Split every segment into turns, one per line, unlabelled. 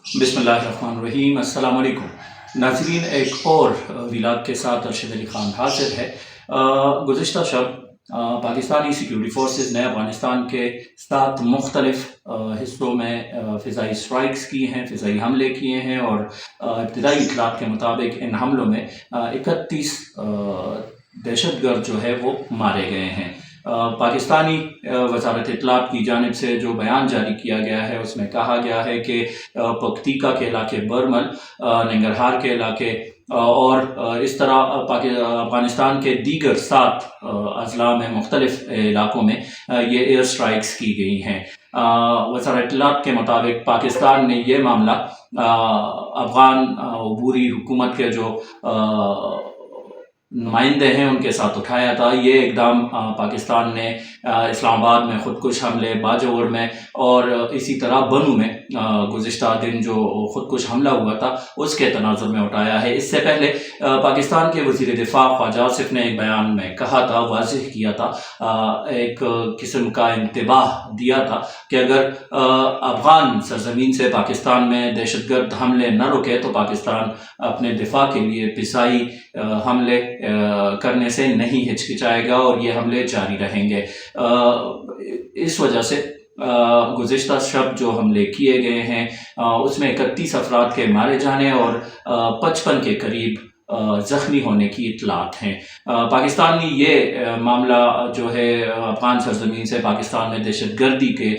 बिस्मिल्लाहिर्रहमानिर्रहीम। अस्सलाम वालेकुम नाज़रीन, एक और विलाग के साथ अरशद अली ख़ान हाज़िर है। गुज़िश्ता शब पाकिस्तानी सिक्योरिटी फोर्सेस ने अफ़गानिस्तान के 7 मुख्तलिफ़ हिस्सों में फ़िज़ाई स्ट्राइक्स की हैं, फ़िज़ाई हमले किए हैं और इब्तिदाई इत्तलात के मुताबिक इन हमलों में 31 दहशतगर्द जो है वो मारे गए हैं। पाकिस्तानी वज़ारत इत्तलात की जानिब से जो बयान जारी किया गया है उसमें कहा गया है कि पख्तीका के इलाके बरमल, नंगरहार के इलाके और इस तरह अफ़गानिस्तान के दीगर 7 अज़ला में मुख्तलिफ़ इलाकों में ये एयर स्ट्राइक्स की गई हैं। वज़ारत इत्तलात के मुताबिक पाकिस्तान ने ये मामला अफ़गान अबूरी हुकूमत के जो नुमाइंदे हैं उनके साथ उठाया था। ये इक़दाम पाकिस्तान ने इस्लामाबाद में ख़ुदकुश हमले, बाजौर में और इसी तरह बनू में गुज़िश्ता दिन जो ख़ुदकुश हमला हुआ था उसके तनाज़ुर में उठाया है। इससे पहले पाकिस्तान के वज़ीर दिफ़ा ख्वाजा आसिफ ने एक बयान में कहा था, वाज़ेह किया था, एक किस्म का इंतबाह दिया था कि अगर अफ़गान सरज़मीन से पाकिस्तान में दहशतगर्द हमले न रुके तो पाकिस्तान अपने दिफ़ा के लिए फ़िज़ाई हमले करने से नहीं हिचकिचाएगा और ये हमले जारी रहेंगे। इस वजह से गुज़िश्ता शब जो हमले किए गए हैं उसमें 31 अफराद के मारे जाने और 55 के करीब ज़ख्मी होने की इत्तलात हैं। पाकिस्तान ने ये मामला जो है अफ़गान सरज़मीन से पाकिस्तान में दहशतगर्दी के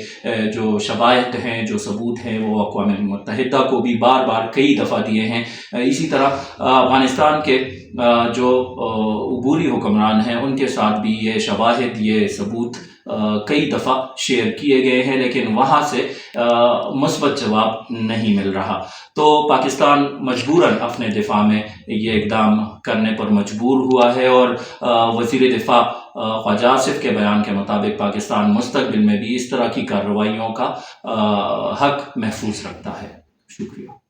जो शवाहिद हैं, जो सबूत हैं, वो अक़वाम मुत्तहिदा को भी बार बार कई दफ़ा दिए हैं। इसी तरह अफ़गानिस्तान के जो अबूरी हुक्मरान हैं उनके साथ भी ये शवाहिद, ये सबूत कई दफ़ा शेयर किए गए हैं, लेकिन वहाँ से मुस्बत जवाब नहीं मिल रहा। तो पाकिस्तान मजबूरन अपने दिफा में ये इक़दाम करने पर मजबूर हुआ है और वज़ीर दिफा ख्वाजा आसिफ के बयान के मुताबिक पाकिस्तान मुस्तक़बिल में भी इस तरह की कार्रवाइयों का हक़ महफूज रखता है। शुक्रिया।